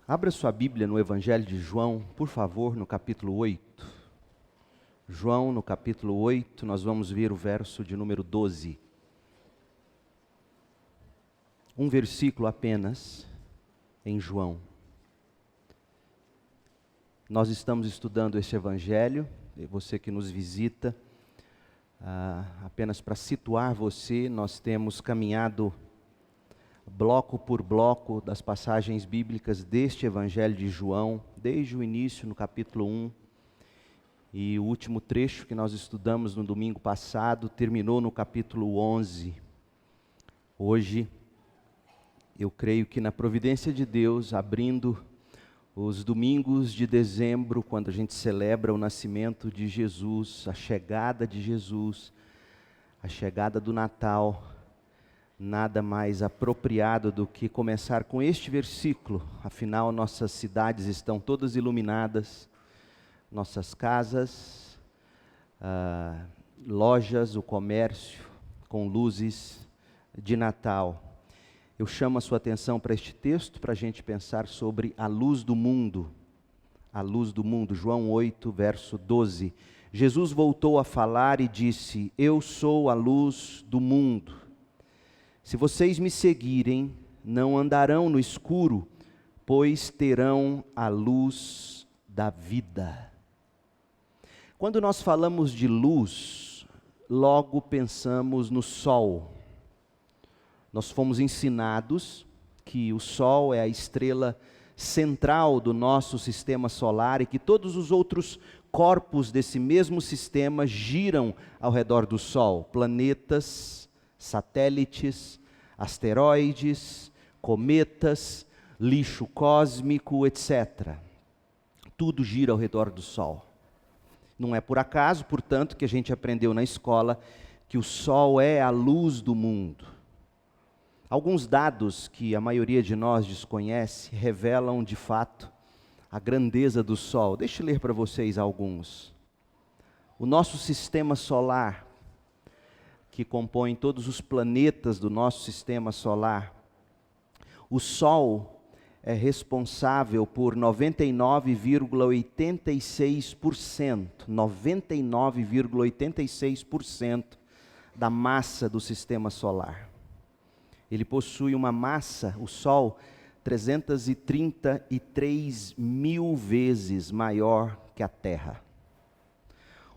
Abra sua Bíblia no Evangelho de João, por favor, no capítulo 8. João, no capítulo 8, nós vamos ver o verso de número 12. Um versículo apenas em João. Nós estamos estudando este Evangelho, e você que nos visita, apenas para situar você, nós temos caminhado bloco por bloco das passagens bíblicas deste Evangelho de João, desde o início, no capítulo 1, e o último trecho que nós estudamos no domingo passado terminou no capítulo 11. Hoje, eu creio que na providência de Deus, abrindo os domingos de dezembro, quando a gente celebra o nascimento de Jesus, a chegada de Jesus, a chegada do Natal, nada mais apropriado do que começar com este versículo. Afinal, nossas cidades estão todas iluminadas, nossas casas, lojas, o comércio com luzes de Natal. Eu chamo a sua atenção para este texto, para a gente pensar sobre a luz do mundo. A luz do mundo, João 8, verso 12. Jesus voltou a falar e disse: Eu sou a luz do mundo. Se vocês me seguirem, não andarão no escuro, pois terão a luz da vida. Quando nós falamos de luz, logo pensamos no sol. Nós fomos ensinados que o sol é a estrela central do nosso sistema solar e que todos os outros corpos desse mesmo sistema giram ao redor do sol. Planetas, satélites, asteroides, cometas, lixo cósmico, etc. Tudo gira ao redor do sol. Não é por acaso, portanto, que a gente aprendeu na escola que o sol é a luz do mundo. Alguns dados que a maioria de nós desconhece revelam, de fato, a grandeza do sol. Deixa eu ler para vocês alguns. O nosso sistema solar, que compõe todos os planetas do nosso sistema solar, o Sol é responsável por 99,86% da massa do sistema solar. Ele possui uma massa, o Sol, 333 mil vezes maior que a Terra.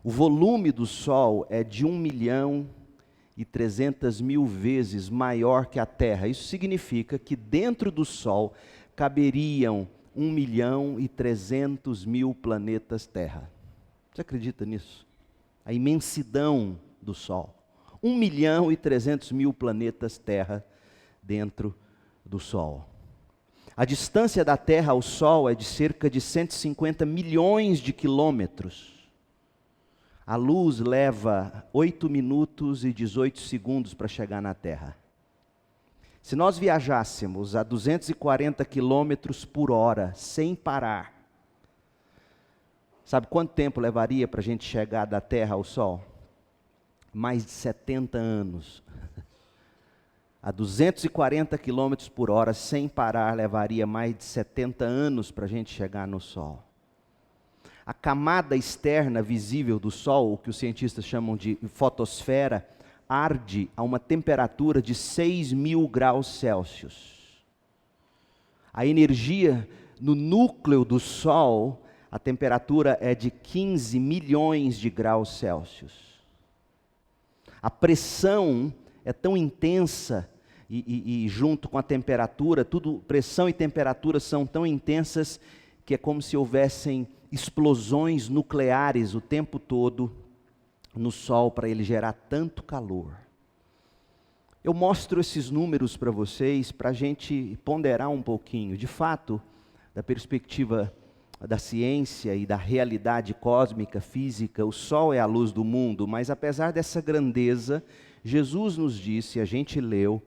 O volume do Sol é de 1.300.000 vezes maior que a Terra. Isso significa que dentro do Sol caberiam 1.300.000 planetas Terra. Você acredita nisso? A imensidão do Sol. 1.300.000 planetas Terra dentro do Sol. A distância da Terra ao Sol é de cerca de 150 milhões de quilômetros. A luz leva 8 minutos e 18 segundos para chegar na Terra. Se nós viajássemos a 240 quilômetros por hora, sem parar, sabe quanto tempo levaria para a gente chegar da Terra ao Sol? Mais de 70 anos. A 240 quilômetros por hora, sem parar, levaria mais de 70 anos para a gente chegar no Sol. A camada externa visível do Sol, o que os cientistas chamam de fotosfera, arde a uma temperatura de 6.000 graus Celsius. A energia no núcleo do Sol, a temperatura é de 15 milhões de graus Celsius. A pressão é tão intensa e junto com a temperatura, pressão e temperatura são tão intensas que é como se houvessem explosões nucleares o tempo todo no Sol para ele gerar tanto calor. Eu mostro esses números para vocês para a gente ponderar um pouquinho. De fato, da perspectiva da ciência e da realidade cósmica, física, o Sol é a luz do mundo, mas apesar dessa grandeza, Jesus nos disse, a gente leu,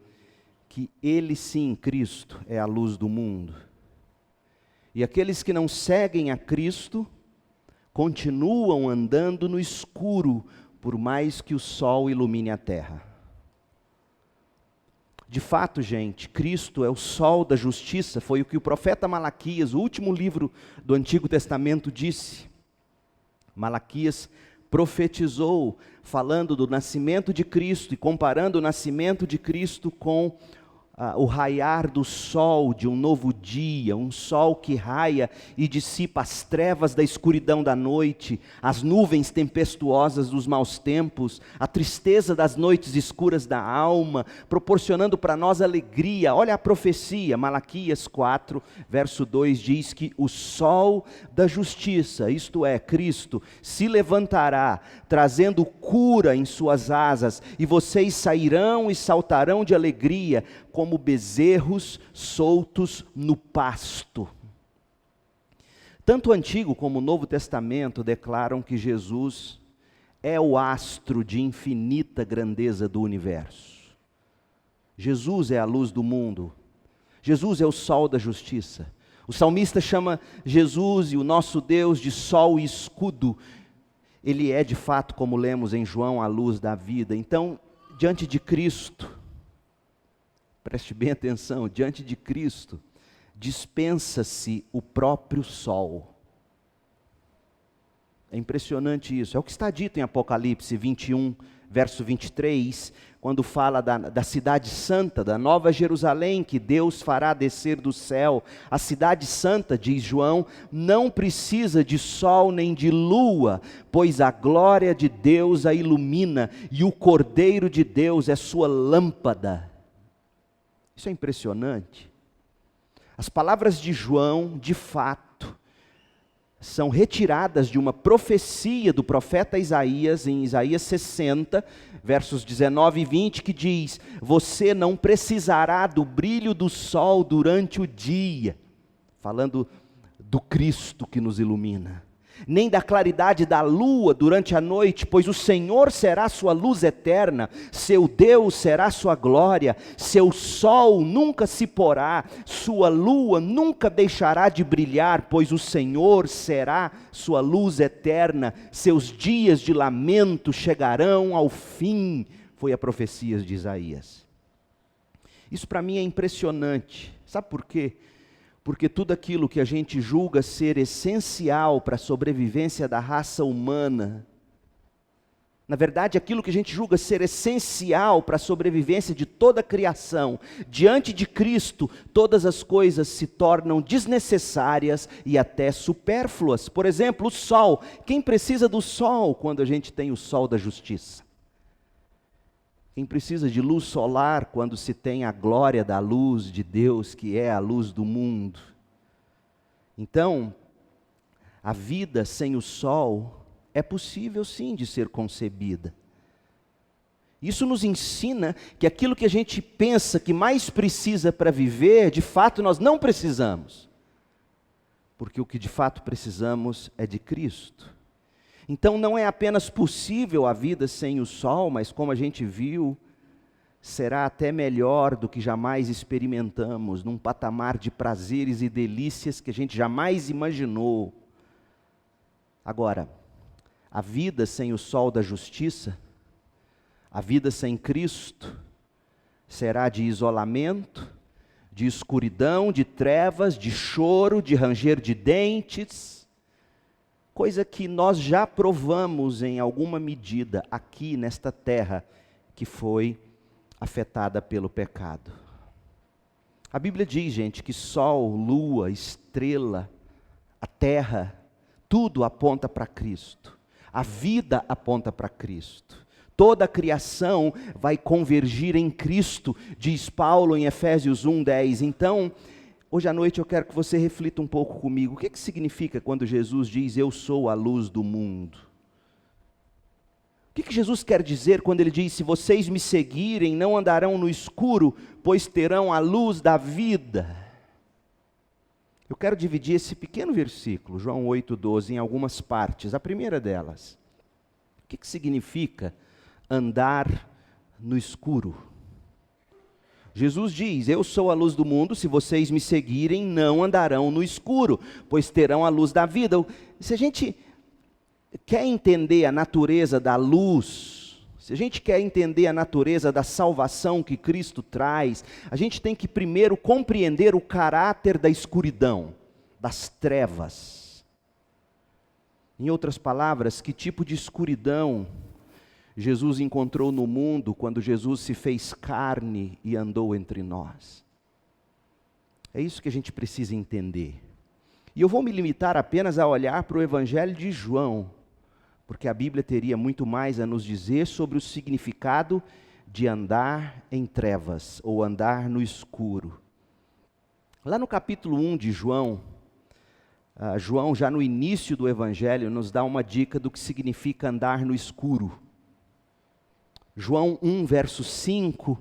que Ele sim, Cristo, é a luz do mundo. E aqueles que não seguem a Cristo, continuam andando no escuro, por mais que o sol ilumine a terra. De fato, gente, Cristo é o sol da justiça, foi o que o profeta Malaquias, o último livro do Antigo Testamento, disse. Malaquias profetizou, falando do nascimento de Cristo e comparando o nascimento de Cristo com o raiar do sol de um novo dia, um sol que raia e dissipa as trevas da escuridão da noite, as nuvens tempestuosas dos maus tempos, a tristeza das noites escuras da alma, proporcionando para nós alegria. Olha a profecia, Malaquias 4, verso 2, diz que o sol da justiça, isto é, Cristo, se levantará, trazendo cura em suas asas, e vocês sairão e saltarão de alegria, como bezerros soltos no pasto. Tanto o Antigo como o Novo Testamento declaram que Jesus é o astro de infinita grandeza do universo. Jesus é a luz do mundo. Jesus é o sol da justiça. O salmista chama Jesus e o nosso Deus de sol e escudo. Ele é de fato, como lemos em João, a luz da vida. Então, diante de Cristo, preste bem atenção, diante de Cristo, dispensa-se o próprio sol. É impressionante isso, é o que está dito em Apocalipse 21, verso 23, quando fala da cidade santa, da nova Jerusalém, que Deus fará descer do céu. A cidade santa, diz João, não precisa de sol nem de lua, pois a glória de Deus a ilumina, e o Cordeiro de Deus é sua lâmpada. Isso é impressionante. As palavras de João, de fato, são retiradas de uma profecia do profeta Isaías, em Isaías 60, versos 19 e 20, que diz: você não precisará do brilho do sol durante o dia, falando do Cristo que nos ilumina, nem da claridade da lua durante a noite, pois o Senhor será sua luz eterna, seu Deus será sua glória, seu sol nunca se porá, sua lua nunca deixará de brilhar, pois o Senhor será sua luz eterna, seus dias de lamento chegarão ao fim. Foi a profecia de Isaías. Isso para mim é impressionante, sabe por quê? Porque tudo aquilo que a gente julga ser essencial para a sobrevivência da raça humana, na verdade aquilo que a gente julga ser essencial para a sobrevivência de toda a criação, diante de Cristo, todas as coisas se tornam desnecessárias e até supérfluas. Por exemplo, o sol. Quem precisa do sol quando a gente tem o sol da justiça? Quem precisa de luz solar quando se tem a glória da luz de Deus, que é a luz do mundo? Então, a vida sem o sol é possível sim de ser concebida. Isso nos ensina que aquilo que a gente pensa que mais precisa para viver, de fato nós não precisamos. Porque o que de fato precisamos é de Cristo. Então não é apenas possível a vida sem o sol, mas como a gente viu, será até melhor do que jamais experimentamos, num patamar de prazeres e delícias que a gente jamais imaginou. Agora, a vida sem o sol da justiça, a vida sem Cristo, será de isolamento, de escuridão, de trevas, de choro, de ranger de dentes, coisa que nós já provamos em alguma medida aqui nesta terra que foi afetada pelo pecado. A Bíblia diz, gente, que sol, lua, estrela, a terra, tudo aponta para Cristo. A vida aponta para Cristo. Toda a criação vai convergir em Cristo, diz Paulo em Efésios 1:10. Então, hoje à noite eu quero que você reflita um pouco comigo. O que significa quando Jesus diz, eu sou a luz do mundo? O que Jesus quer dizer quando ele diz, se vocês me seguirem, não andarão no escuro, pois terão a luz da vida? Eu quero dividir esse pequeno versículo, João 8:12, em algumas partes. A primeira delas, o que significa andar no escuro? Jesus diz, eu sou a luz do mundo, se vocês me seguirem, não andarão no escuro, pois terão a luz da vida. Se a gente quer entender a natureza da luz, Se a gente quer entender a natureza da salvação que Cristo traz, a gente tem que primeiro compreender o caráter da escuridão, das trevas. Em outras palavras, que tipo de escuridão Jesus encontrou no mundo quando Jesus se fez carne e andou entre nós? É isso que a gente precisa entender. E eu vou me limitar apenas a olhar para o Evangelho de João, porque a Bíblia teria muito mais a nos dizer sobre o significado de andar em trevas, ou andar no escuro. Lá no capítulo 1 de João, João já no início do Evangelho nos dá uma dica do que significa andar no escuro. João 1, verso 5,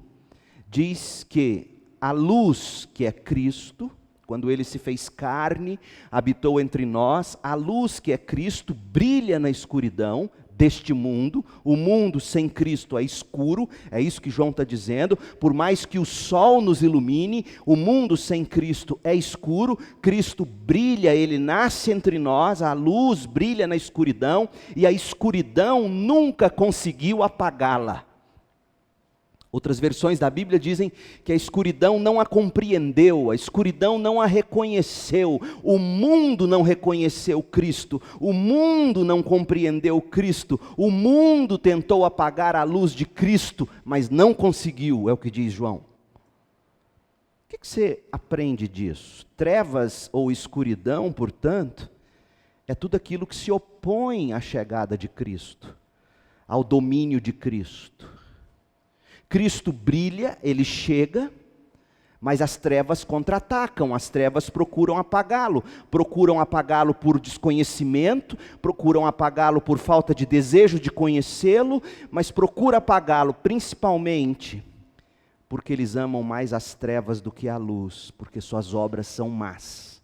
diz que a luz, que é Cristo, quando Ele se fez carne, habitou entre nós, a luz que é Cristo brilha na escuridão deste mundo. O mundo sem Cristo é escuro, é isso que João está dizendo. Por mais que o sol nos ilumine, o mundo sem Cristo é escuro. Cristo brilha, Ele nasce entre nós, a luz brilha na escuridão, e a escuridão nunca conseguiu apagá-la. Outras versões da Bíblia dizem que a escuridão não a compreendeu, a escuridão não a reconheceu, o mundo não reconheceu Cristo, o mundo não compreendeu Cristo, o mundo tentou apagar a luz de Cristo, mas não conseguiu, é o que diz João. O que você aprende disso? Trevas ou escuridão, portanto, é tudo aquilo que se opõe à chegada de Cristo, ao domínio de Cristo. Cristo brilha, Ele chega, mas as trevas contra-atacam, as trevas procuram apagá-lo por desconhecimento, procuram apagá-lo por falta de desejo de conhecê-lo, mas procuram apagá-lo principalmente porque eles amam mais as trevas do que a luz, porque suas obras são más.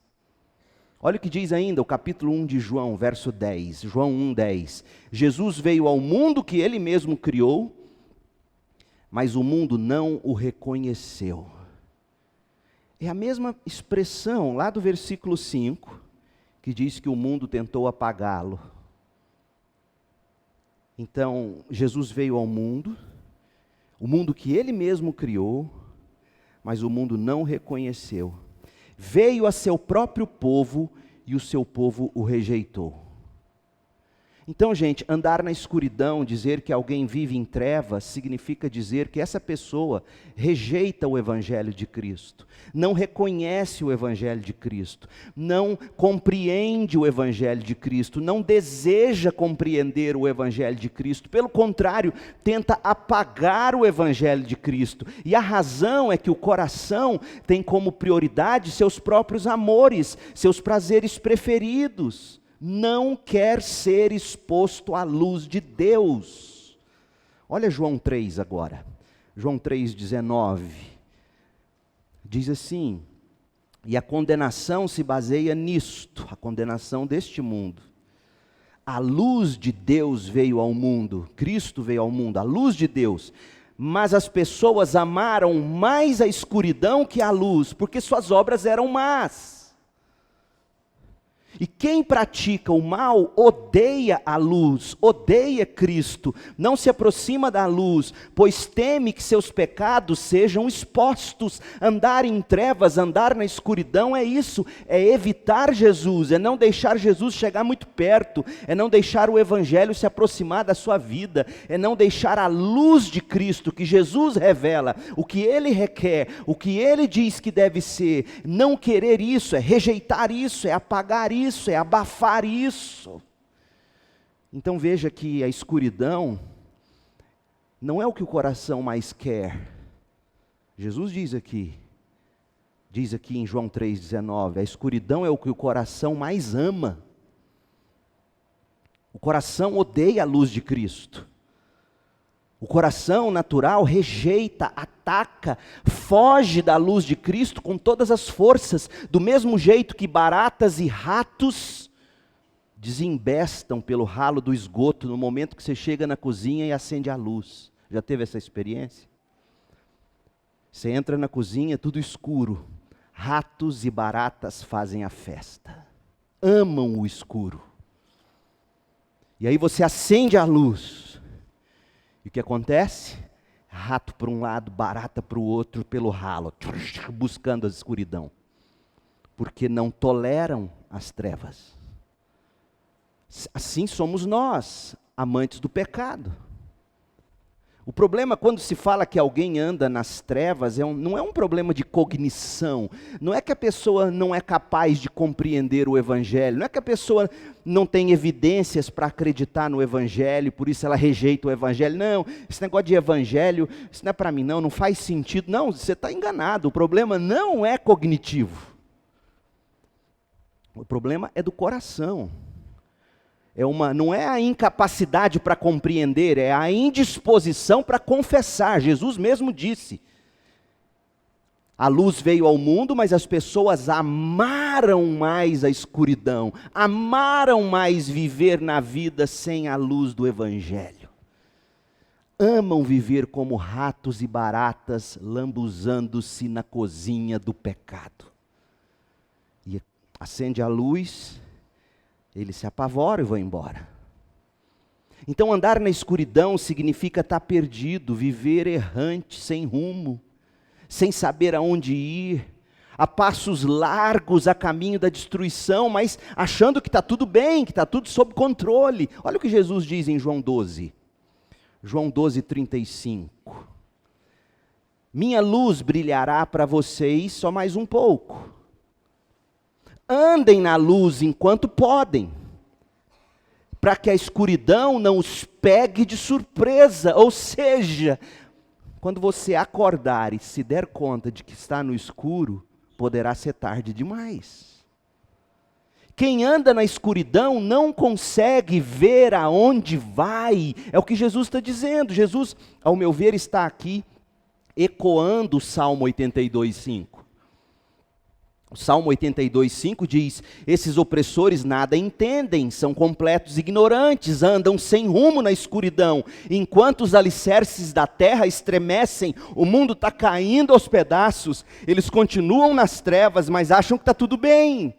Olha o que diz ainda o capítulo 1 de João, verso 10, João 1:10. Jesus veio ao mundo que Ele mesmo criou, mas o mundo não o reconheceu. É a mesma expressão lá do versículo 5, que diz que o mundo tentou apagá-lo. Então, Jesus veio ao mundo, o mundo que Ele mesmo criou, mas o mundo não o reconheceu. Veio a seu próprio povo e o seu povo o rejeitou. Então, gente, andar na escuridão, dizer que alguém vive em trevas, significa dizer que essa pessoa rejeita o Evangelho de Cristo, não reconhece o Evangelho de Cristo, não compreende o Evangelho de Cristo, não deseja compreender o Evangelho de Cristo, pelo contrário, tenta apagar o Evangelho de Cristo. E a razão é que o coração tem como prioridade seus próprios amores, seus prazeres preferidos. Não quer ser exposto à luz de Deus. Olha João 3 agora, João 3,19, diz assim: e a condenação se baseia nisto, a condenação deste mundo. A luz de Deus veio ao mundo, Cristo veio ao mundo, a luz de Deus, mas as pessoas amaram mais a escuridão que a luz, porque suas obras eram más. E quem pratica o mal odeia a luz, odeia Cristo, não se aproxima da luz, pois teme que seus pecados sejam expostos. Andar em trevas, andar na escuridão é isso, é evitar Jesus, é não deixar Jesus chegar muito perto, é não deixar o Evangelho se aproximar da sua vida, é não deixar a luz de Cristo, que Jesus revela, o que Ele requer, o que Ele diz que deve ser. Não querer isso, é rejeitar isso, é apagar isso, é abafar isso. Então veja que a escuridão não é o que o coração mais quer. Jesus diz aqui em João 3,19, a escuridão é o que o coração mais ama. O coração odeia a luz de Cristo. O coração natural rejeita, ataca, foge da luz de Cristo com todas as forças, do mesmo jeito que baratas e ratos desembestam pelo ralo do esgoto no momento que você chega na cozinha e acende a luz. Já teve essa experiência? Você entra na cozinha, tudo escuro, ratos e baratas fazem a festa, amam o escuro. E aí você acende a luz, E o que acontece? Rato para um lado, barata para o outro, pelo ralo, buscando a escuridão. Porque não toleram as trevas. Assim somos nós, amantes do pecado. O problema quando se fala que alguém anda nas trevas, não é um problema de cognição, não é que a pessoa não é capaz de compreender o Evangelho, não é que a pessoa não tem evidências para acreditar no Evangelho, por isso ela rejeita o Evangelho. Não, esse negócio de Evangelho, isso não é para mim não faz sentido. Não, você está enganado, o problema não é cognitivo. O problema é do coração. Não é a incapacidade para compreender, é a indisposição para confessar. Jesus mesmo disse: a luz veio ao mundo, mas as pessoas amaram mais a escuridão, amaram mais viver na vida sem a luz do Evangelho. Amam viver como ratos e baratas, lambuzando-se na cozinha do pecado. E acende a luz, eles se apavoram e vão embora. Então andar na escuridão significa estar perdido, viver errante, sem rumo, sem saber aonde ir, a passos largos a caminho da destruição, mas achando que está tudo bem, que está tudo sob controle. Olha o que Jesus diz em João 12. João 12, 35. Minha luz brilhará para vocês só mais um pouco. Andem na luz enquanto podem, para que a escuridão não os pegue de surpresa. Ou seja, quando você acordar e se der conta de que está no escuro, poderá ser tarde demais. Quem anda na escuridão não consegue ver aonde vai. É o que Jesus está dizendo. Jesus, ao meu ver, está aqui ecoando o Salmo 82:5. O Salmo 82:5 diz: esses opressores nada entendem, são completos ignorantes, andam sem rumo na escuridão. Enquanto os alicerces da terra estremecem, o mundo está caindo aos pedaços. Eles continuam nas trevas, mas acham que está tudo bem.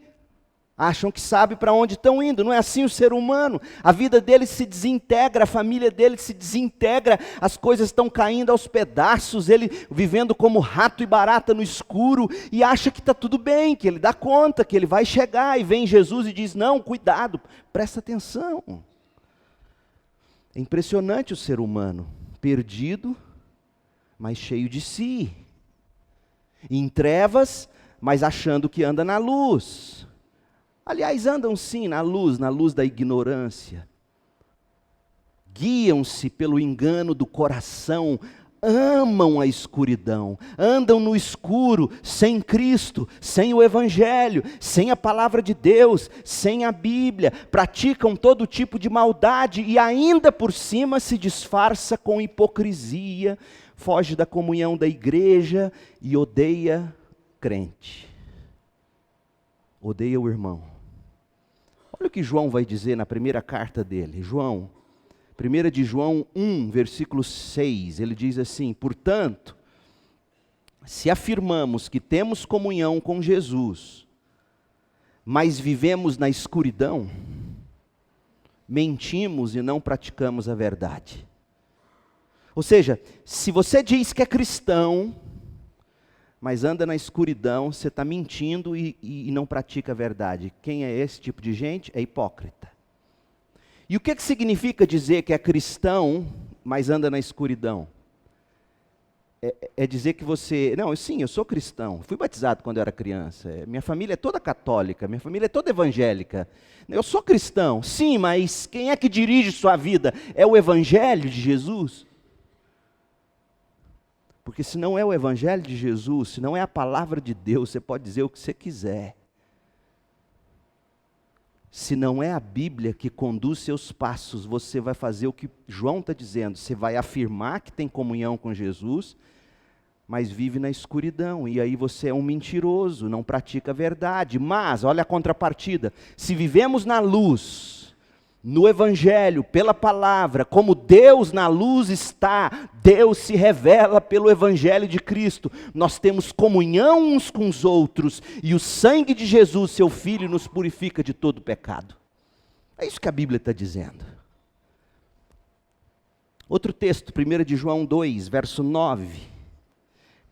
Acham que sabe para onde estão indo. Não é assim o ser humano. A vida dele se desintegra, a família dele se desintegra, as coisas estão caindo aos pedaços, ele vivendo como rato e barata no escuro, e acha que está tudo bem, que ele dá conta, que ele vai chegar, e vem Jesus e diz: não, cuidado, presta atenção. É impressionante o ser humano, perdido, mas cheio de si, em trevas, mas achando que anda na luz. Aliás, andam sim na luz da ignorância. Guiam-se pelo engano do coração, amam a escuridão, andam no escuro, sem Cristo, sem o Evangelho, sem a palavra de Deus, sem a Bíblia, praticam todo tipo de maldade e ainda por cima se disfarça com hipocrisia, foge da comunhão da igreja e odeia crente. Odeia o irmão. Olha o que João vai dizer na primeira carta dele. 1 de João 1, versículo 6, ele diz assim: portanto, se afirmamos que temos comunhão com Jesus, mas vivemos na escuridão, mentimos e não praticamos a verdade. Ou seja, se você diz que é cristão, mas anda na escuridão, você está mentindo e não pratica a verdade. Quem é esse tipo de gente? É hipócrita. E o que significa dizer que é cristão, mas anda na escuridão? É dizer que você... Não, sim, eu sou cristão. Fui batizado quando eu era criança. Minha família é toda católica, minha família é toda evangélica. Eu sou cristão, sim, mas quem é que dirige sua vida? É o Evangelho de Jesus? Porque se não é o Evangelho de Jesus, se não é a palavra de Deus, você pode dizer o que você quiser. Se não é a Bíblia que conduz seus passos, você vai fazer o que João está dizendo. Você vai afirmar que tem comunhão com Jesus, mas vive na escuridão. E aí você é um mentiroso, não pratica a verdade. Mas, olha a contrapartida. Se vivemos na luz, no Evangelho, pela palavra, como Deus na luz está, Deus se revela pelo Evangelho de Cristo, nós temos comunhão uns com os outros, e o sangue de Jesus, seu Filho, nos purifica de todo pecado. É isso que a Bíblia está dizendo. Outro texto, 1 de João 2, verso 9.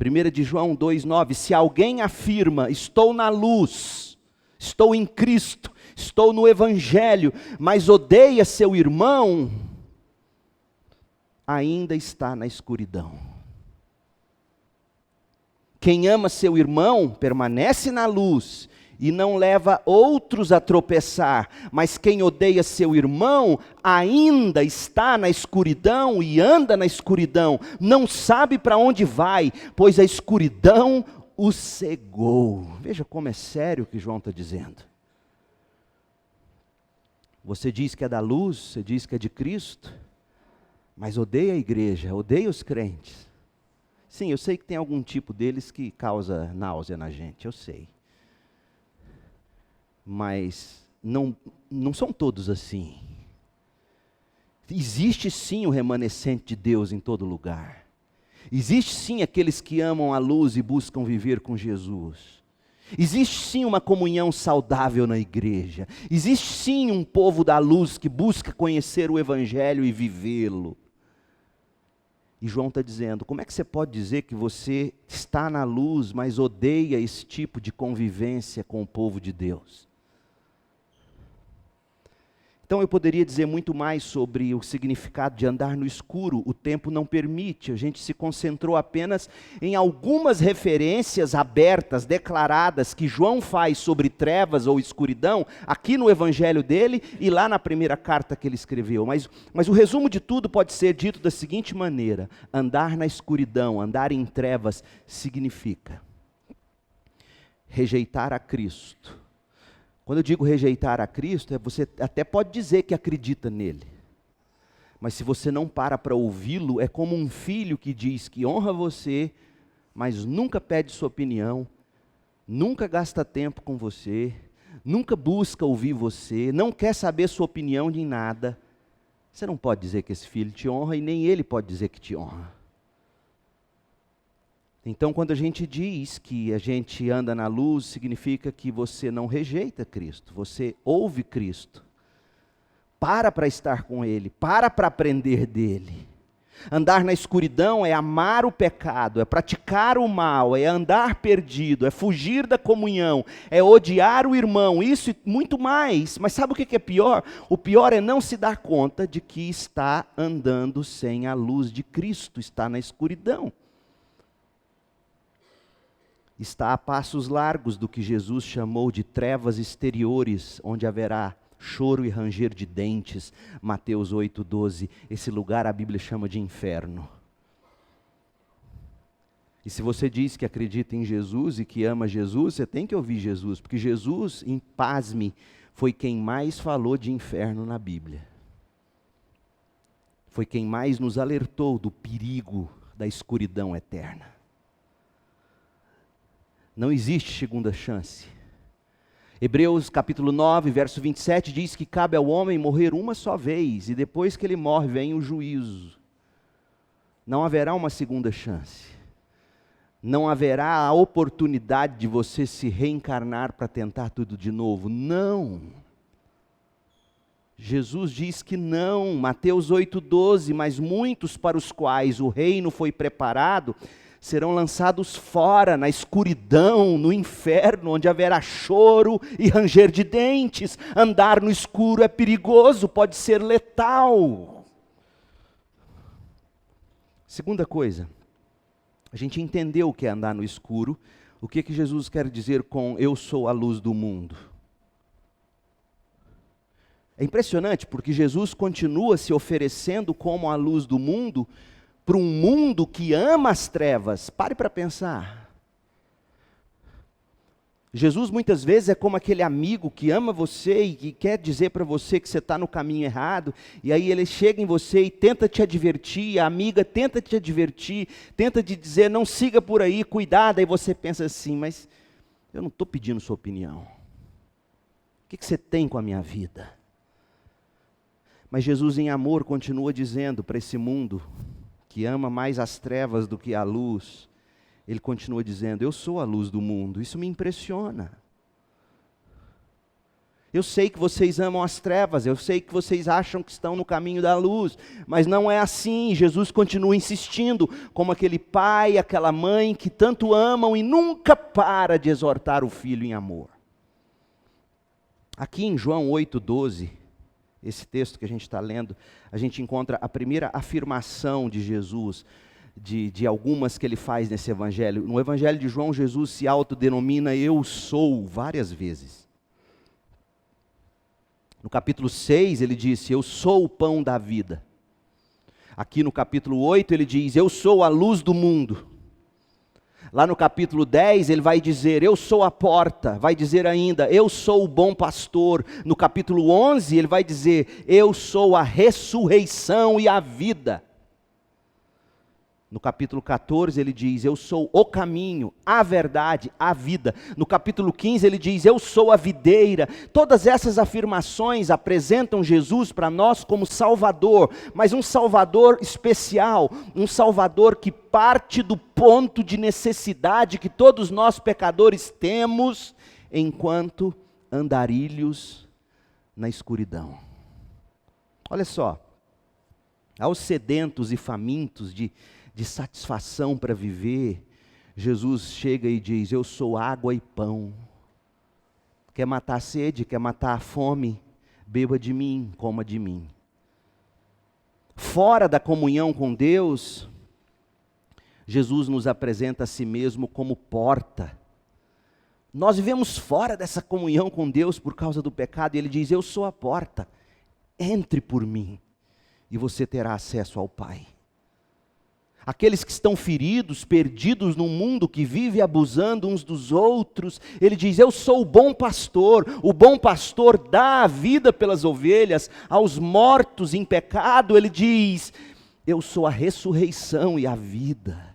1 de João 2, 9. Se alguém afirma, estou na luz, estou em Cristo, estou no Evangelho, mas odeia seu irmão, ainda está na escuridão. Quem ama seu irmão permanece na luz e não leva outros a tropeçar, mas quem odeia seu irmão ainda está na escuridão e anda na escuridão, não sabe para onde vai, pois a escuridão o cegou. Veja como é sério o que João está dizendo. Você diz que é da luz, você diz que é de Cristo, mas odeia a igreja, odeia os crentes. Sim, eu sei que tem algum tipo deles que causa náusea na gente, eu sei. Mas não são todos assim. Existe sim o remanescente de Deus em todo lugar. Existe sim aqueles que amam a luz e buscam viver com Jesus. Existe sim uma comunhão saudável na igreja. Existe sim um povo da luz que busca conhecer o Evangelho e vivê-lo. E João está dizendo, como é que você pode dizer que você está na luz, mas odeia esse tipo de convivência com o povo de Deus? Então eu poderia dizer muito mais sobre o significado de andar no escuro, o tempo não permite, a gente se concentrou apenas em algumas referências abertas, declaradas, que João faz sobre trevas ou escuridão, aqui no evangelho dele e lá na primeira carta que ele escreveu. Mas o resumo de tudo pode ser dito da seguinte maneira: andar na escuridão, andar em trevas, significa rejeitar a Cristo. Quando eu digo rejeitar a Cristo, você até pode dizer que acredita nele. Mas se você não para ouvi-lo, é como um filho que diz que honra você, mas nunca pede sua opinião, nunca gasta tempo com você, nunca busca ouvir você, não quer saber sua opinião de nada. Você não pode dizer que esse filho te honra e nem ele pode dizer que te honra. Então, quando a gente diz que a gente anda na luz, significa que você não rejeita Cristo, você ouve Cristo, para estar com Ele, para aprender dEle. Andar na escuridão é amar o pecado, é praticar o mal, é andar perdido, é fugir da comunhão, é odiar o irmão, isso e muito mais. Mas sabe o que é pior? O pior é não se dar conta de que está andando sem a luz de Cristo, está na escuridão. Está a passos largos do que Jesus chamou de trevas exteriores, onde haverá choro e ranger de dentes, Mateus 8,12. Esse lugar a Bíblia chama de inferno. E se você diz que acredita em Jesus e que ama Jesus, você tem que ouvir Jesus, porque Jesus, pasme, foi quem mais falou de inferno na Bíblia. Foi quem mais nos alertou do perigo da escuridão eterna. Não existe segunda chance. Hebreus capítulo 9, verso 27 diz que cabe ao homem morrer uma só vez, e depois que ele morre vem o juízo. Não haverá uma segunda chance. Não haverá a oportunidade de você se reencarnar para tentar tudo de novo. Não. Jesus diz que não, Mateus 8,12, mas muitos para os quais o reino foi preparado, serão lançados fora, na escuridão, no inferno, onde haverá choro e ranger de dentes. Andar no escuro é perigoso, pode ser letal. Segunda coisa, a gente entendeu o que é andar no escuro, o que Jesus quer dizer com eu sou a luz do mundo. É impressionante porque Jesus continua se oferecendo como a luz do mundo, para um mundo que ama as trevas. Pare para pensar. Jesus muitas vezes é como aquele amigo que ama você e que quer dizer para você que você está no caminho errado, e aí ele chega em você e tenta te advertir, a amiga tenta te advertir, tenta te dizer, não siga por aí, cuidado, aí você pensa assim, mas eu não estou pedindo sua opinião. O que você tem com a minha vida? Mas Jesus em amor continua dizendo para esse mundo, que ama mais as trevas do que a luz, ele continua dizendo, eu sou a luz do mundo. Isso me impressiona. Eu sei que vocês amam as trevas, eu sei que vocês acham que estão no caminho da luz, mas não é assim. Jesus continua insistindo, como aquele pai, aquela mãe que tanto amam e nunca para de exortar o filho em amor. Aqui em João 8,12, esse texto que a gente está lendo, a gente encontra a primeira afirmação de Jesus, de algumas que ele faz nesse evangelho. No evangelho de João, Jesus se autodenomina eu sou várias vezes. No capítulo 6 ele disse, eu sou o pão da vida. Aqui no capítulo 8 ele diz, eu sou a luz do mundo. Lá no capítulo 10 ele vai dizer, eu sou a porta. Vai dizer ainda, eu sou o bom pastor. No capítulo 11 ele vai dizer, eu sou a ressurreição e a vida. No capítulo 14 ele diz, eu sou o caminho, a verdade, a vida. No capítulo 15 ele diz, eu sou a videira. Todas essas afirmações apresentam Jesus para nós como Salvador, mas um Salvador especial, um Salvador que parte do ponto de necessidade que todos nós pecadores temos, enquanto andarilhos na escuridão. Olha só, aos sedentos e famintos de satisfação para viver, Jesus chega e diz, eu sou água e pão. Quer matar a sede, quer matar a fome, beba de mim, coma de mim. Fora da comunhão com Deus, Jesus nos apresenta a si mesmo como porta. Nós vivemos fora dessa comunhão com Deus por causa do pecado, e Ele diz, eu sou a porta, entre por mim, e você terá acesso ao Pai. Aqueles que estão feridos, perdidos num mundo que vive abusando uns dos outros, ele diz, eu sou o bom pastor dá a vida pelas ovelhas, aos mortos em pecado, ele diz, eu sou a ressurreição e a vida.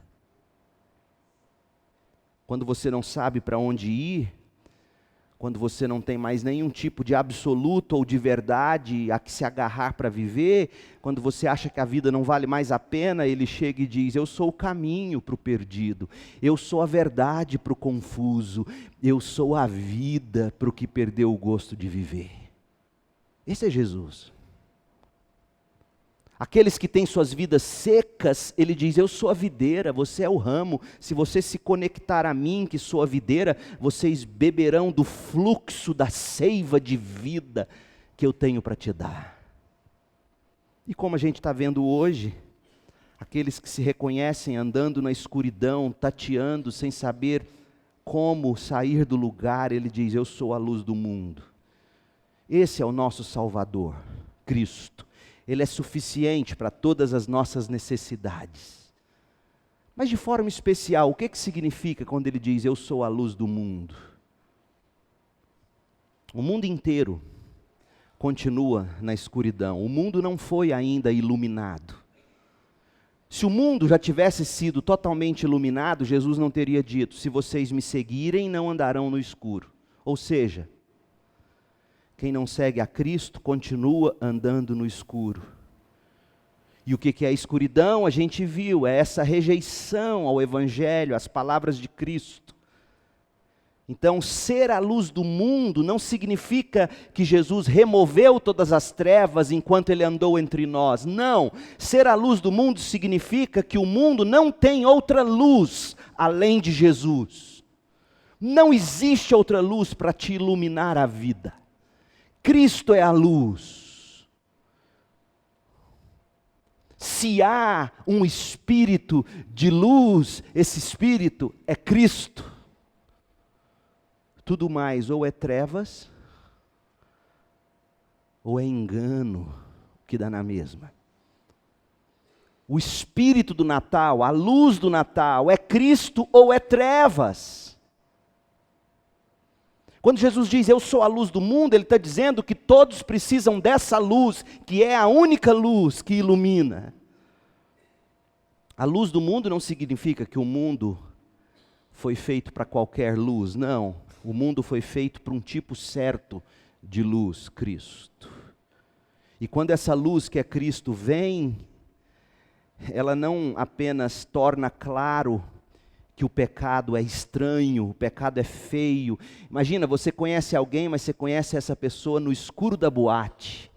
Quando você não sabe para onde ir, quando você não tem mais nenhum tipo de absoluto ou de verdade a que se agarrar para viver, quando você acha que a vida não vale mais a pena, ele chega e diz, eu sou o caminho para o perdido, eu sou a verdade para o confuso, eu sou a vida para o que perdeu o gosto de viver. Esse é Jesus. Aqueles que têm suas vidas secas, ele diz, eu sou a videira, você é o ramo, se você se conectar a mim, que sou a videira, vocês beberão do fluxo da seiva de vida que eu tenho para te dar. E como a gente está vendo hoje, aqueles que se reconhecem andando na escuridão, tateando, sem saber como sair do lugar, ele diz, eu sou a luz do mundo. Esse é o nosso Salvador, Cristo. Ele é suficiente para todas as nossas necessidades. Mas de forma especial, o que significa quando ele diz, eu sou a luz do mundo? O mundo inteiro continua na escuridão. O mundo não foi ainda iluminado. Se o mundo já tivesse sido totalmente iluminado, Jesus não teria dito, se vocês me seguirem, não andarão no escuro. Ou seja, quem não segue a Cristo continua andando no escuro. E o que é a escuridão? A gente viu, é essa rejeição ao Evangelho, às palavras de Cristo. Então, ser a luz do mundo não significa que Jesus removeu todas as trevas enquanto Ele andou entre nós. Não, ser a luz do mundo significa que o mundo não tem outra luz além de Jesus. Não existe outra luz para te iluminar a vida. Cristo é a luz. Se há um espírito de luz, esse espírito é Cristo. Tudo mais ou é trevas, ou é engano, que dá na mesma. O espírito do Natal, a luz do Natal, é Cristo ou é trevas. Quando Jesus diz, eu sou a luz do mundo, Ele está dizendo que todos precisam dessa luz, que é a única luz que ilumina. A luz do mundo não significa que o mundo foi feito para qualquer luz, não. O mundo foi feito para um tipo certo de luz, Cristo. E quando essa luz que é Cristo vem, ela não apenas torna claro que o pecado é estranho, o pecado é feio. Imagina, você conhece alguém, mas você conhece essa pessoa no escuro da boate.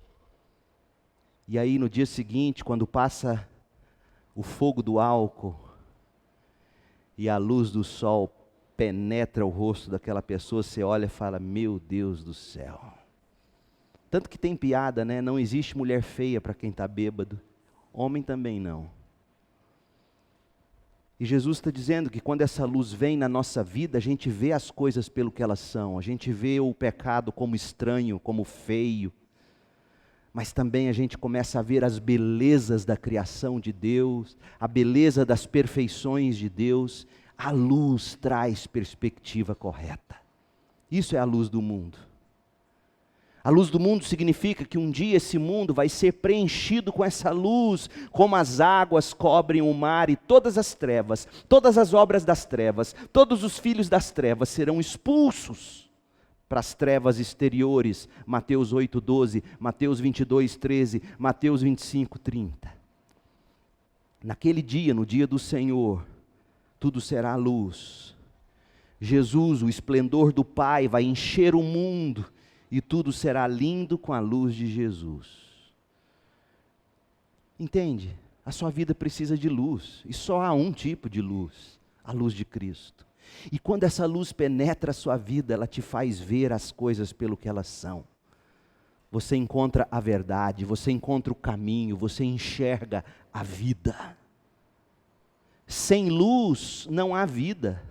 E aí no dia seguinte, quando passa o fogo do álcool e a luz do sol penetra o rosto daquela pessoa, você olha e fala, meu Deus do céu. Tanto que tem piada, né? Não existe mulher feia para quem está bêbado. Homem também não. E Jesus está dizendo que quando essa luz vem na nossa vida, a gente vê as coisas pelo que elas são. A gente vê o pecado como estranho, como feio. Mas também a gente começa a ver as belezas da criação de Deus, a beleza das perfeições de Deus. A luz traz perspectiva correta. Isso é a luz do mundo. A luz do mundo significa que um dia esse mundo vai ser preenchido com essa luz, como as águas cobrem o mar e todas as trevas, todas as obras das trevas, todos os filhos das trevas serão expulsos para as trevas exteriores. Mateus 8:12, Mateus 22:13, Mateus 25:30. Naquele dia, no dia do Senhor, tudo será luz. Jesus, o esplendor do Pai, vai encher o mundo. E tudo será lindo com a luz de Jesus. Entende? A sua vida precisa de luz. E só há um tipo de luz. A luz de Cristo. E quando essa luz penetra a sua vida, ela te faz ver as coisas pelo que elas são. Você encontra a verdade, você encontra o caminho, você enxerga a vida. Sem luz não há vida.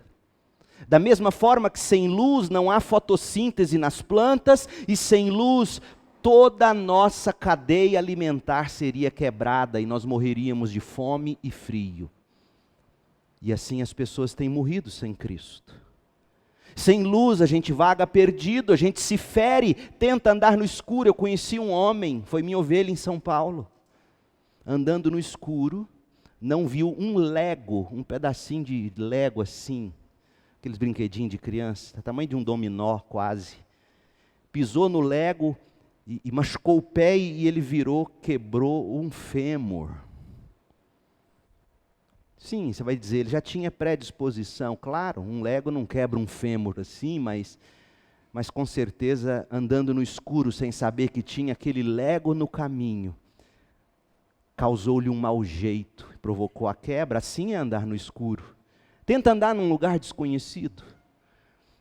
Da mesma forma que sem luz não há fotossíntese nas plantas, e sem luz toda a nossa cadeia alimentar seria quebrada e nós morreríamos de fome e frio. E assim as pessoas têm morrido sem Cristo. Sem luz a gente vaga perdido, a gente se fere, tenta andar no escuro. Eu conheci um homem, foi minha ovelha em São Paulo, andando no escuro, não viu um lego, um pedacinho de lego assim, aqueles brinquedinhos de criança, tamanho de um dominó quase. Pisou no lego e machucou o pé e ele virou, quebrou um fêmur. Sim, você vai dizer, ele já tinha predisposição. Claro, um lego não quebra um fêmur assim, mas com certeza andando no escuro sem saber que tinha aquele lego no caminho, causou-lhe um mau jeito, provocou a quebra. Assim é andar no escuro. Tenta andar num lugar desconhecido.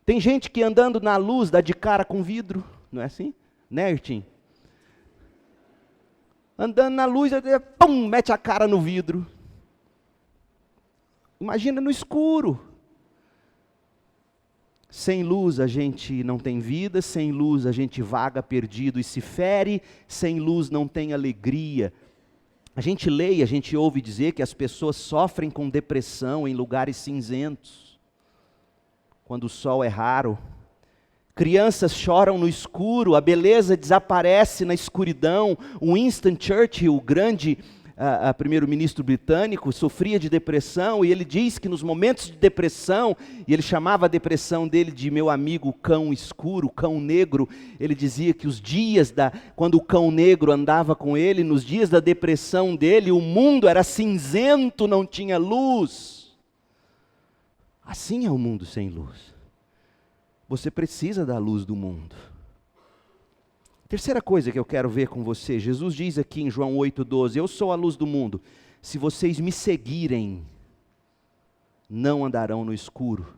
Tem gente que andando na luz dá de cara com vidro, não é assim? Né, Ertim? Andando na luz, pum, mete a cara no vidro. Imagina no escuro. Sem luz a gente não tem vida, sem luz a gente vaga perdido e se fere, sem luz não tem alegria. A gente lê e a gente ouve dizer que as pessoas sofrem com depressão em lugares cinzentos, quando o sol é raro. Crianças choram no escuro, a beleza desaparece na escuridão. O Winston Churchill, o grande primeiro-ministro britânico, sofria de depressão, e ele diz que nos momentos de depressão, e ele chamava a depressão dele de meu amigo cão escuro, cão negro. Ele dizia que os dias quando o cão negro andava com ele, nos dias da depressão dele, o mundo era cinzento, não tinha luz. Assim é o mundo sem luz. Você precisa da luz do mundo. Terceira coisa que eu quero ver com você, Jesus diz aqui em João 8:12, eu sou a luz do mundo, se vocês me seguirem, não andarão no escuro.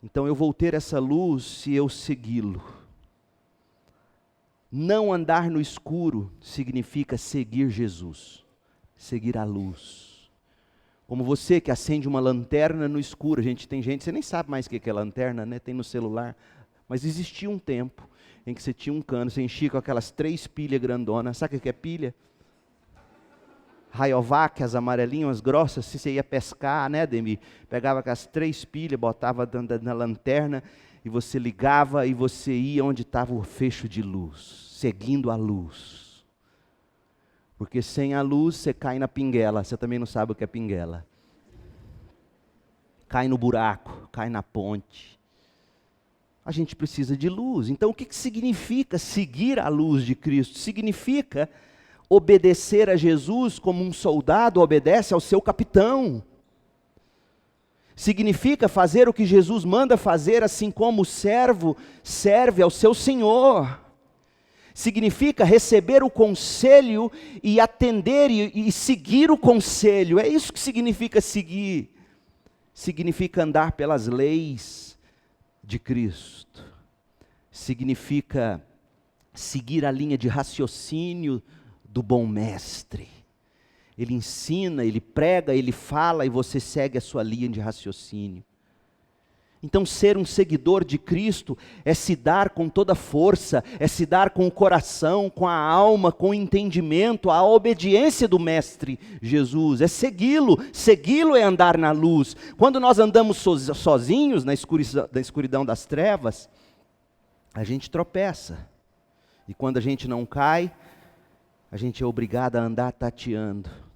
Então eu vou ter essa luz se eu segui-lo. Não andar no escuro significa seguir Jesus, seguir a luz. Como você que acende uma lanterna no escuro, tem gente, você nem sabe mais o que é lanterna, né? Tem no celular, mas existia um tempo em que você tinha um cano, você enchia com aquelas 3 pilhas grandonas. Sabe o que é pilha? Rayovac, as amarelinhas, as grossas, se você ia pescar, né, Demi? Pegava aquelas 3 pilhas, botava na lanterna, e você ligava, e você ia onde estava o fecho de luz, seguindo a luz. Porque sem a luz, você cai na pinguela, você também não sabe o que é pinguela. Cai no buraco, cai na ponte. A gente precisa de luz. Então o que significa seguir a luz de Cristo? Significa obedecer a Jesus como um soldado obedece ao seu capitão. Significa fazer o que Jesus manda fazer, assim como o servo serve ao seu Senhor. Significa receber o conselho e atender e seguir o conselho. É isso que significa seguir. Significa andar pelas leis de Cristo. Significa seguir a linha de raciocínio do bom mestre. Ele ensina, ele prega, ele fala e você segue a sua linha de raciocínio. Então, ser um seguidor de Cristo é se dar com toda força, é se dar com o coração, com a alma, com o entendimento, a obediência do Mestre Jesus, é segui-lo. Segui-lo é andar na luz. Quando nós andamos sozinhos na escuridão das trevas, a gente tropeça. E quando a gente não cai, a gente é obrigado a andar tateando.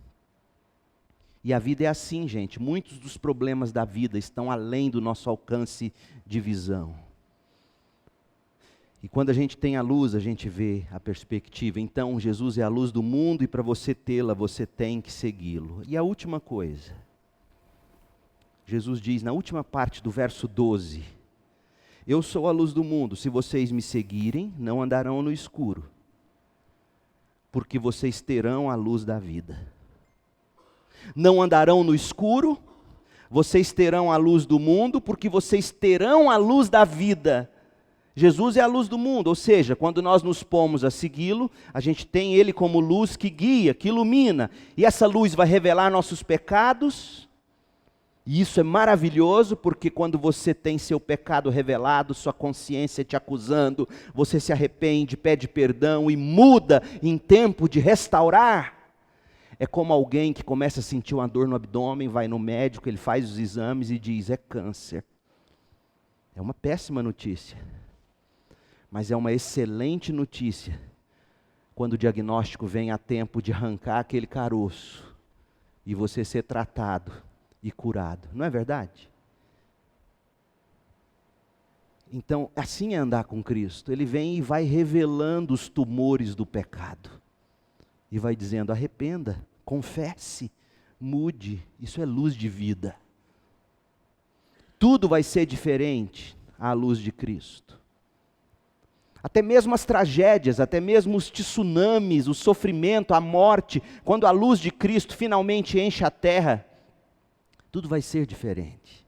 E a vida é assim, gente. Muitos dos problemas da vida estão além do nosso alcance de visão. E quando a gente tem a luz, a gente vê a perspectiva. Então, Jesus é a luz do mundo e para você tê-la, você tem que segui-lo. E a última coisa, Jesus diz na última parte do verso 12, eu sou a luz do mundo, se vocês me seguirem, não andarão no escuro, porque vocês terão a luz da vida. Não andarão no escuro, vocês terão a luz do mundo, porque vocês terão a luz da vida. Jesus é a luz do mundo, ou seja, quando nós nos pomos a segui-lo, a gente tem Ele como luz que guia, que ilumina, e essa luz vai revelar nossos pecados, e isso é maravilhoso, porque quando você tem seu pecado revelado, sua consciência te acusando, você se arrepende, pede perdão e muda em tempo de restaurar. É como alguém que começa a sentir uma dor no abdômen, vai no médico, ele faz os exames e diz, é câncer. É uma péssima notícia, mas é uma excelente notícia, quando o diagnóstico vem a tempo de arrancar aquele caroço, e você ser tratado e curado, não é verdade? Então, assim é andar com Cristo, Ele vem e vai revelando os tumores do pecado, e vai dizendo, arrependa, confesse, mude, isso é luz de vida. Tudo vai ser diferente à luz de Cristo. Até mesmo as tragédias, até mesmo os tsunamis, o sofrimento, a morte, quando a luz de Cristo finalmente enche a terra, tudo vai ser diferente.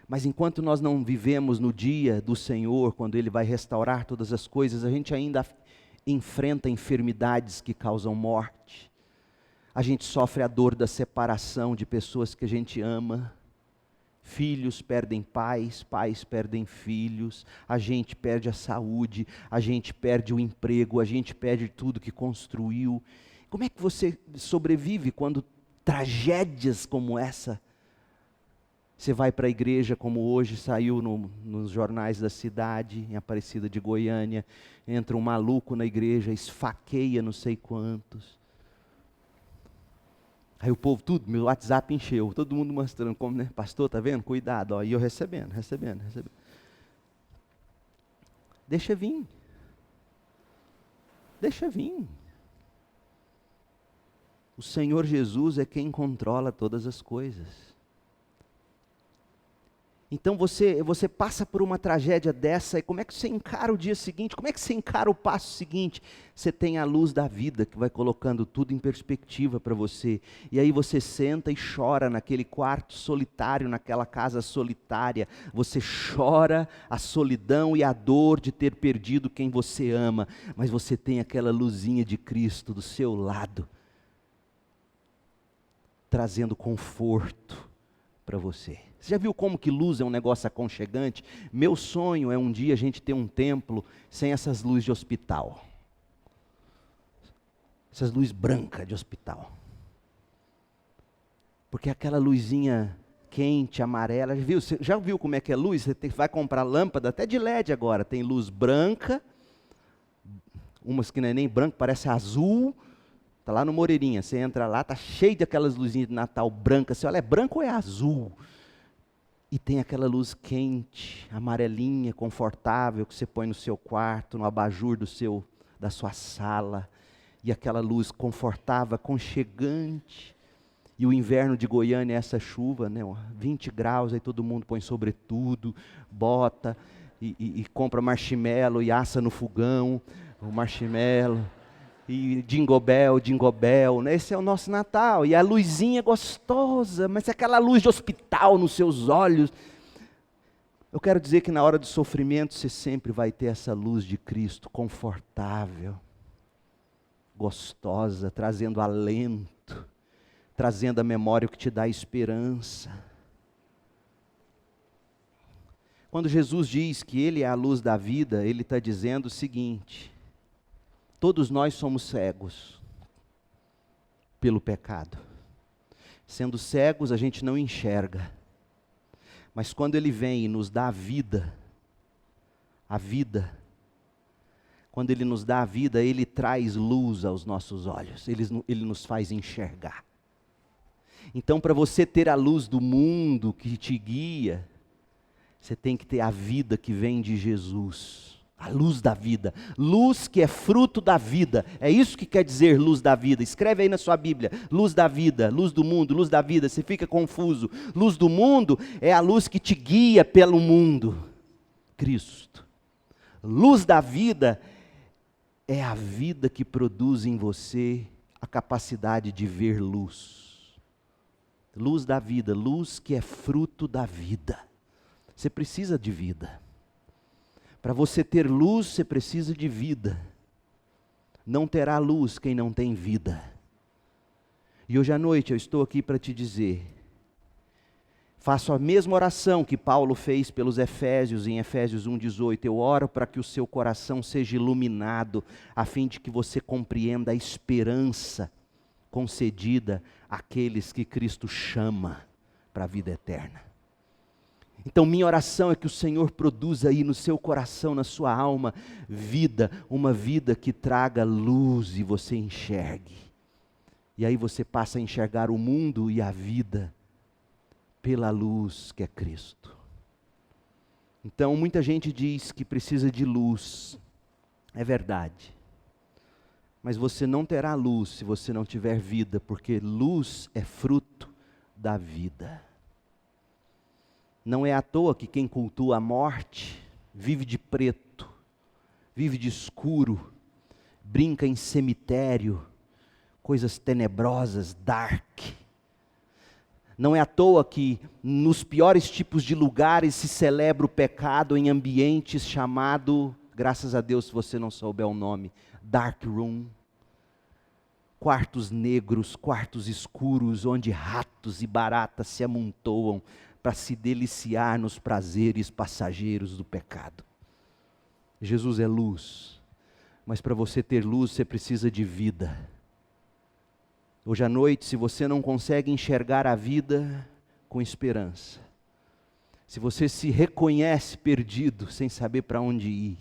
Mas enquanto nós não vivemos no dia do Senhor, quando Ele vai restaurar todas as coisas, a gente ainda enfrenta enfermidades que causam morte. A gente sofre a dor da separação de pessoas que a gente ama. Filhos perdem pais, pais perdem filhos, a gente perde a saúde, a gente perde o emprego, a gente perde tudo que construiu. Como é que você sobrevive quando tragédias como essa? Você vai para a igreja, como hoje saiu nos jornais da cidade, em Aparecida de Goiânia, entra um maluco na igreja, esfaqueia não sei quantos. Aí o povo, tudo, meu WhatsApp encheu, todo mundo mostrando como, né? Pastor, tá vendo? Cuidado, ó, e eu recebendo. Deixa vir. Deixa vir. O Senhor Jesus é quem controla todas as coisas. Então você passa por uma tragédia dessa, e como é que você encara o dia seguinte? Como é que você encara o passo seguinte? Você tem a luz da vida que vai colocando tudo em perspectiva para você. E aí você senta e chora naquele quarto solitário, naquela casa solitária. Você chora a solidão e a dor de ter perdido quem você ama. Mas você tem aquela luzinha de Cristo do seu lado, trazendo conforto para você. Você já viu como que luz é um negócio aconchegante? Meu sonho é um dia a gente ter um templo sem essas luzes de hospital. Essas luzes brancas de hospital. Porque aquela luzinha quente, amarela, já viu como é que é luz? Você vai comprar lâmpada, até de LED agora, tem luz branca, umas que não é nem branca, parece azul. Está lá no Moreirinha, você entra lá, está cheio de aquelas luzinhas de Natal brancas, você olha, é branco ou é azul? E tem aquela luz quente, amarelinha, confortável, que você põe no seu quarto, no abajur da sua sala, e aquela luz confortável, aconchegante. E o inverno de Goiânia é essa chuva, né? 20 graus, aí todo mundo põe sobretudo, bota e compra marshmallow e assa no fogão, o marshmallow. E Jingle Bell, Jingle Bell, né? Esse é o nosso Natal, e a luzinha gostosa, mas é aquela luz de hospital nos seus olhos. Eu quero dizer que na hora do sofrimento você sempre vai ter essa luz de Cristo, confortável, gostosa, trazendo alento, trazendo a memória o que te dá esperança. Quando Jesus diz que Ele é a luz da vida, Ele está dizendo o seguinte: todos nós somos cegos pelo pecado. Sendo cegos, a gente não enxerga. Mas quando Ele vem e nos dá a vida, quando Ele nos dá a vida, Ele traz luz aos nossos olhos, Ele nos faz enxergar. Então, para você ter a luz do mundo que te guia, você tem que ter a vida que vem de Jesus. A luz da vida, luz que é fruto da vida, é isso que quer dizer luz da vida. Escreve aí na sua Bíblia, luz da vida, luz do mundo, luz da vida, você fica confuso. Luz do mundo é a luz que te guia pelo mundo, Cristo. Luz da vida é a vida que produz em você a capacidade de ver luz. Luz da vida, luz que é fruto da vida. Você precisa de vida. Para você ter luz, você precisa de vida. Não terá luz quem não tem vida. E hoje à noite eu estou aqui para te dizer, faço a mesma oração que Paulo fez pelos Efésios, em Efésios 1,18. Eu oro para que o seu coração seja iluminado, a fim de que você compreenda a esperança concedida àqueles que Cristo chama para a vida eterna. Então minha oração é que o Senhor produza aí no seu coração, na sua alma, vida, uma vida que traga luz e você enxergue. E aí você passa a enxergar o mundo e a vida pela luz que é Cristo. Então muita gente diz que precisa de luz, é verdade. Mas você não terá luz se você não tiver vida, porque luz é fruto da vida. Não é à toa que quem cultua a morte vive de preto, vive de escuro, brinca em cemitério, coisas tenebrosas, dark. Não é à toa que nos piores tipos de lugares se celebra o pecado em ambientes chamado, graças a Deus se você não souber o nome, dark room. Quartos negros, quartos escuros, onde ratos e baratas se amontoam para se deliciar nos prazeres passageiros do pecado. Jesus é luz, mas para você ter luz você precisa de vida. Hoje à noite, se você não consegue enxergar a vida com esperança, se você se reconhece perdido, sem saber para onde ir,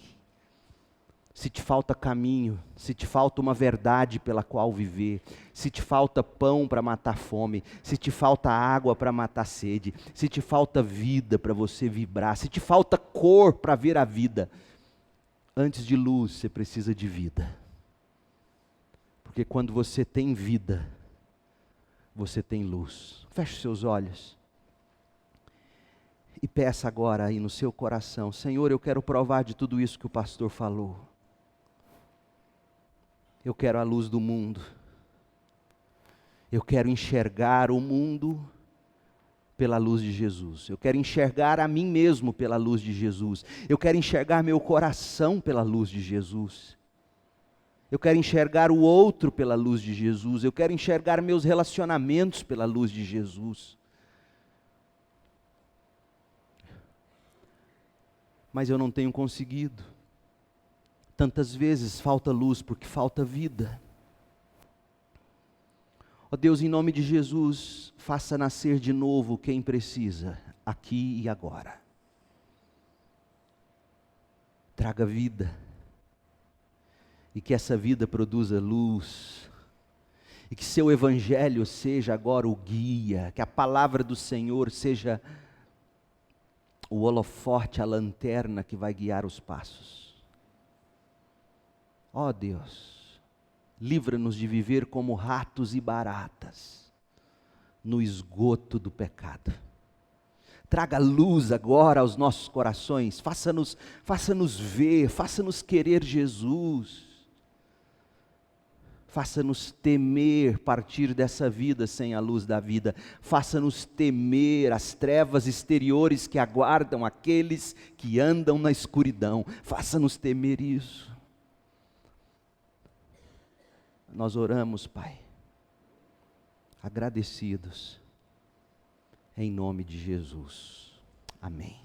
se te falta caminho, se te falta uma verdade pela qual viver, se te falta pão para matar fome, se te falta água para matar sede, se te falta vida para você vibrar, se te falta cor para ver a vida, antes de luz você precisa de vida. Porque quando você tem vida, você tem luz. Feche seus olhos e peça agora aí no seu coração: Senhor, eu quero provar de tudo isso que o pastor falou. Eu quero a luz do mundo. Eu quero enxergar o mundo pela luz de Jesus. Eu quero enxergar a mim mesmo pela luz de Jesus. Eu quero enxergar meu coração pela luz de Jesus. Eu quero enxergar o outro pela luz de Jesus. Eu quero enxergar meus relacionamentos pela luz de Jesus. Mas eu não tenho conseguido. Tantas vezes falta luz porque falta vida. Ó Deus, em nome de Jesus, faça nascer de novo quem precisa, aqui e agora. Traga vida. E que essa vida produza luz. E que seu evangelho seja agora o guia. Que a palavra do Senhor seja o holofote, a lanterna que vai guiar os passos. Ó Deus, livra-nos de viver como ratos e baratas, no esgoto do pecado. Traga luz agora aos nossos corações, faça-nos ver, faça-nos querer Jesus. Faça-nos temer partir dessa vida sem a luz da vida. Faça-nos temer as trevas exteriores que aguardam aqueles que andam na escuridão. Faça-nos temer isso. Nós oramos, Pai, agradecidos, em nome de Jesus. Amém.